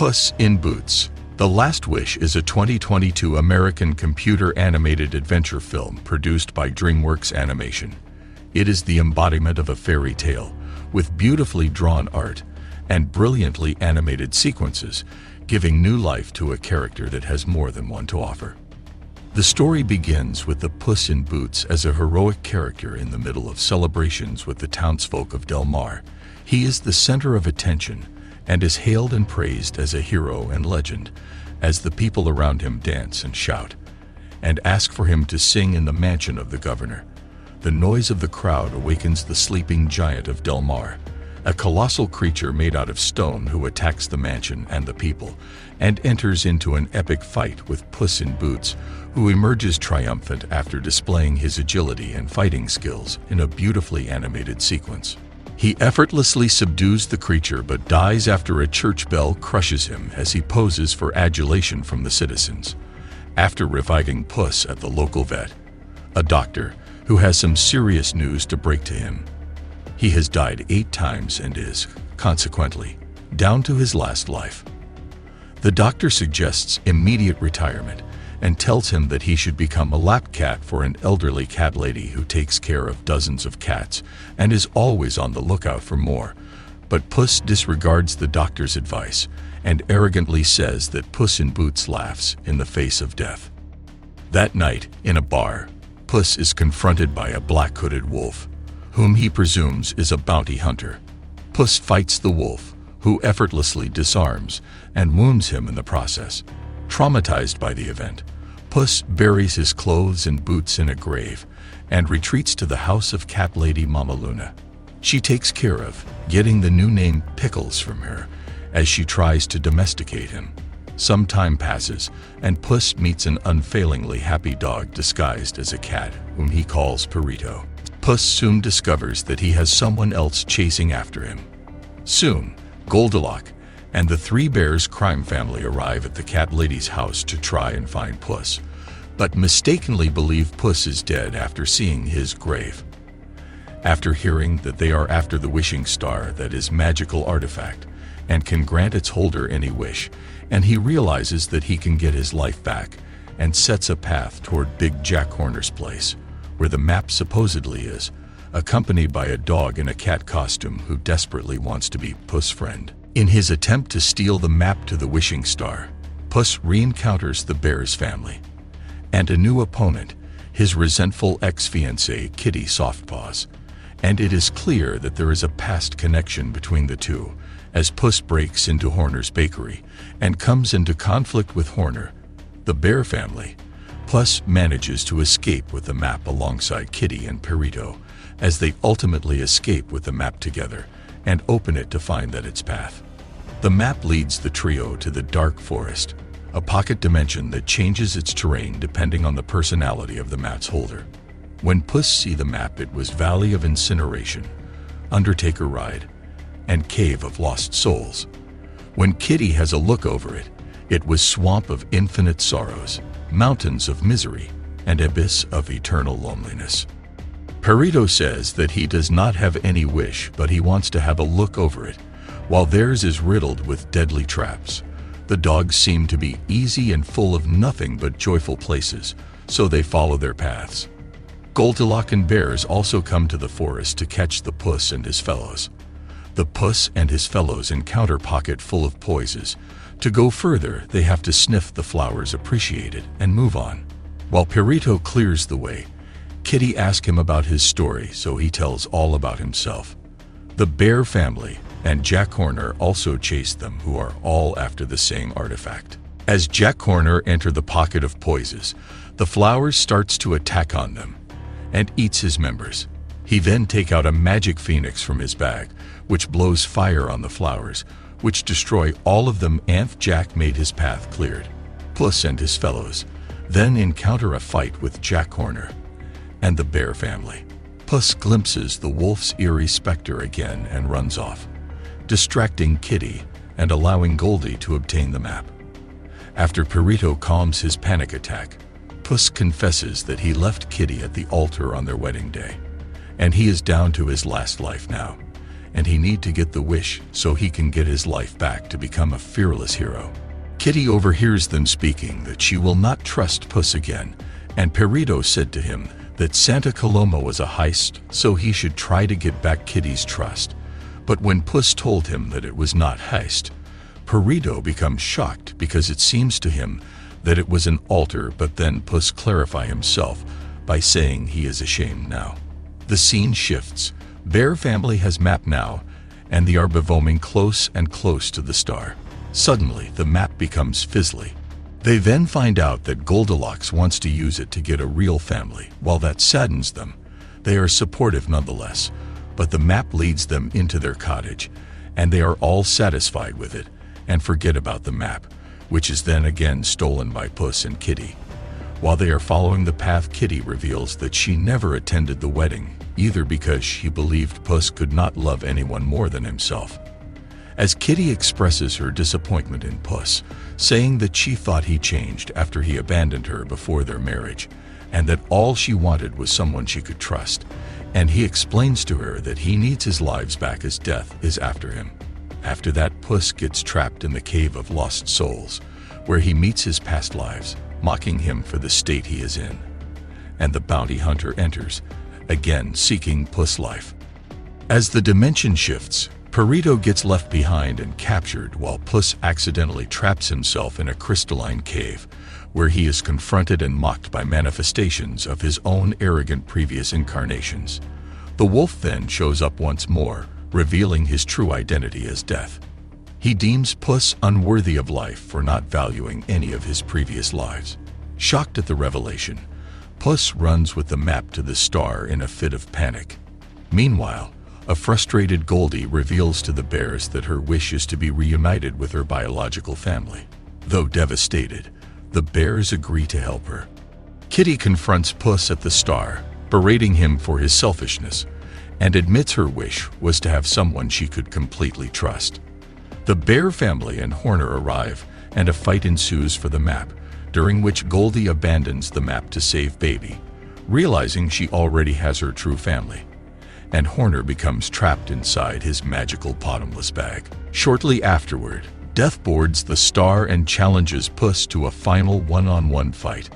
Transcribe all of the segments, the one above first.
Puss in Boots: The Last Wish is a 2022 American computer-animated adventure film produced by DreamWorks Animation. It is the embodiment of a fairy tale, with beautifully drawn art and brilliantly animated sequences, giving new life to a character that has more than one to offer. The story begins with the Puss in Boots as a heroic character in the middle of celebrations with the townsfolk of Del Mar. He is the center of attention and is hailed and praised as a hero and legend, as the people around him dance and shout, and ask for him to sing in the mansion of the governor. The noise of the crowd awakens the sleeping giant of Del Mar, a colossal creature made out of stone who attacks the mansion and the people, and enters into an epic fight with Puss in Boots, who emerges triumphant after displaying his agility and fighting skills in a beautifully animated sequence. He effortlessly subdues the creature but dies after a church bell crushes him as he poses for adulation from the citizens. After reviving Puss at the local vet, a doctor who has some serious news to break to him. He has died 8 times and is, consequently, down to his last life. The doctor suggests immediate retirement and tells him that he should become a lap cat for an elderly cat lady who takes care of dozens of cats and is always on the lookout for more. But Puss disregards the doctor's advice and arrogantly says that Puss in Boots laughs in the face of death. That night, in a bar, Puss is confronted by a black-hooded wolf, whom he presumes is a bounty hunter. Puss fights the wolf, who effortlessly disarms and wounds him in the process. Traumatized by the event, Puss buries his clothes and boots in a grave and retreats to the house of cat lady Mama Luna. She takes care of getting the new name Pickles from her as she tries to domesticate him. Some time passes, and Puss meets an unfailingly happy dog disguised as a cat, whom he calls Perito. Puss soon discovers that he has someone else chasing after him. Soon, Goldilocks and the 3 Bears crime family arrive at the cat lady's house to try and find Puss, but mistakenly believe Puss is dead after seeing his grave. After hearing that they are after the wishing star, that is magical artifact, and can grant its holder any wish, and he realizes that he can get his life back, and sets a path toward Big Jack Horner's place, where the map supposedly is, accompanied by a dog in a cat costume who desperately wants to be Puss' friend. In his attempt to steal the map to the wishing star, Puss re-encounters the Bears family and a new opponent, his resentful ex-fiancée Kitty Softpaws, and it is clear that there is a past connection between the two as Puss breaks into Horner's bakery and comes into conflict with Horner, the bear family. Puss manages to escape with the map alongside Kitty and Perito, as they ultimately escape with the map together and open it to find that its path. The map leads the trio to the Dark Forest, a pocket dimension that changes its terrain depending on the personality of the map's holder. When Puss see the map, it was Valley of Incineration, Undertaker Ride, and Cave of Lost Souls. When Kitty has a look over it, it was Swamp of Infinite Sorrows, Mountains of Misery, and Abyss of Eternal Loneliness. Perito says that he does not have any wish, but he wants to have a look over it, while theirs is riddled with deadly traps. The dogs seem to be easy and full of nothing but joyful places, so they follow their paths. Goldilocks and Bears also come to the forest to catch the Puss and his fellows. The Puss and his fellows encounter pocket full of poisons. To go further, they have to sniff the flowers appreciated and move on. While Perito clears the way, Kitty asks him about his story, so he tells all about himself. The Bear family and Jack Horner also chase them, who are all after the same artifact. As Jack Horner enter the pocket of poisons, the flowers starts to attack on them and eats his members. He then take out a magic phoenix from his bag, which blows fire on the flowers, which destroy all of them. Jack made his path cleared. Puss and his fellows then encounter a fight with Jack Horner and the Bear family. Puss glimpses the wolf's eerie specter again and runs off, distracting Kitty and allowing Goldie to obtain the map. After Perito calms his panic attack, Puss confesses that he left Kitty at the altar on their wedding day, and he is down to his last life now. and he need to get the wish so he can get his life back to become a fearless hero. Kitty overhears them speaking that she will not trust Puss again, and Perito said to him that Santa Coloma was a heist, so he should try to get back Kitty's trust. But when Puss told him that it was not heist, Perito becomes shocked because it seems to him that it was an altar, but then Puss clarify himself by saying he is ashamed now. The scene shifts. Bear family has map now, and they are bevoming close and close to the star. Suddenly, the map becomes fizzly. They then find out that Goldilocks wants to use it to get a real family. While that saddens them, they are supportive nonetheless, but the map leads them into their cottage, and they are all satisfied with it and forget about the map, which is then again stolen by Puss and Kitty. While they are following the path, Kitty reveals that she never attended the wedding, either because she believed Puss could not love anyone more than himself. As Kitty expresses her disappointment in Puss, saying that she thought he changed after he abandoned her before their marriage, and that all she wanted was someone she could trust, and he explains to her that he needs his lives back as death is after him. After that, Puss gets trapped in the Cave of Lost Souls, where he meets his past lives, mocking him for the state he is in. And the bounty hunter enters, again seeking Puss' life. As the dimension shifts, Perito gets left behind and captured while Puss accidentally traps himself in a crystalline cave, where he is confronted and mocked by manifestations of his own arrogant previous incarnations. The wolf then shows up once more, revealing his true identity as Death. He deems Puss unworthy of life for not valuing any of his previous lives. Shocked at the revelation, Puss runs with the map to the star in a fit of panic. Meanwhile, a frustrated Goldie reveals to the bears that her wish is to be reunited with her biological family. Though devastated, the bears agree to help her. Kitty confronts Puss at the star, berating him for his selfishness, and admits her wish was to have someone she could completely trust. The bear family and Horner arrive, and a fight ensues for the map, during which Goldie abandons the map to save Baby, realizing she already has her true family. And Horner becomes trapped inside his magical bottomless bag. Shortly afterward, Death boards the star and challenges Puss to a final one-on-one fight.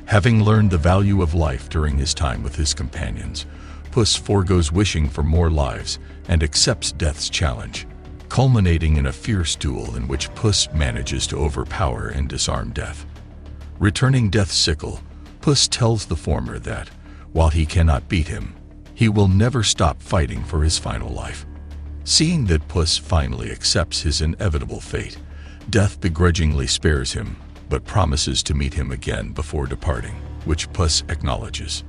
Having learned the value of life during his time with his companions, Puss forgoes wishing for more lives and accepts Death's challenge, culminating in a fierce duel in which Puss manages to overpower and disarm Death. Returning Death's sickle, Puss tells the former that, while he cannot beat him, he will never stop fighting for his final life. Seeing that Puss finally accepts his inevitable fate, Death begrudgingly spares him, but promises to meet him again before departing, which Puss acknowledges.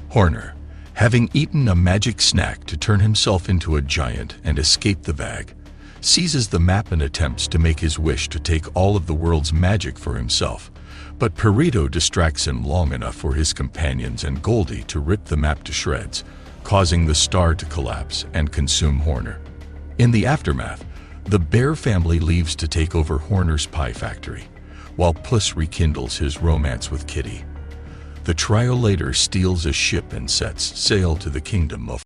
Horner, having eaten a magic snack to turn himself into a giant and escape the bag, seizes the map and attempts to make his wish to take all of the world's magic for himself, but Perito distracts him long enough for his companions and Goldie to rip the map to shreds, causing the star to collapse and consume Horner. In the aftermath, the bear family leaves to take over Horner's pie factory, while Puss rekindles his romance with Kitty. The trio later steals a ship and sets sail to the kingdom of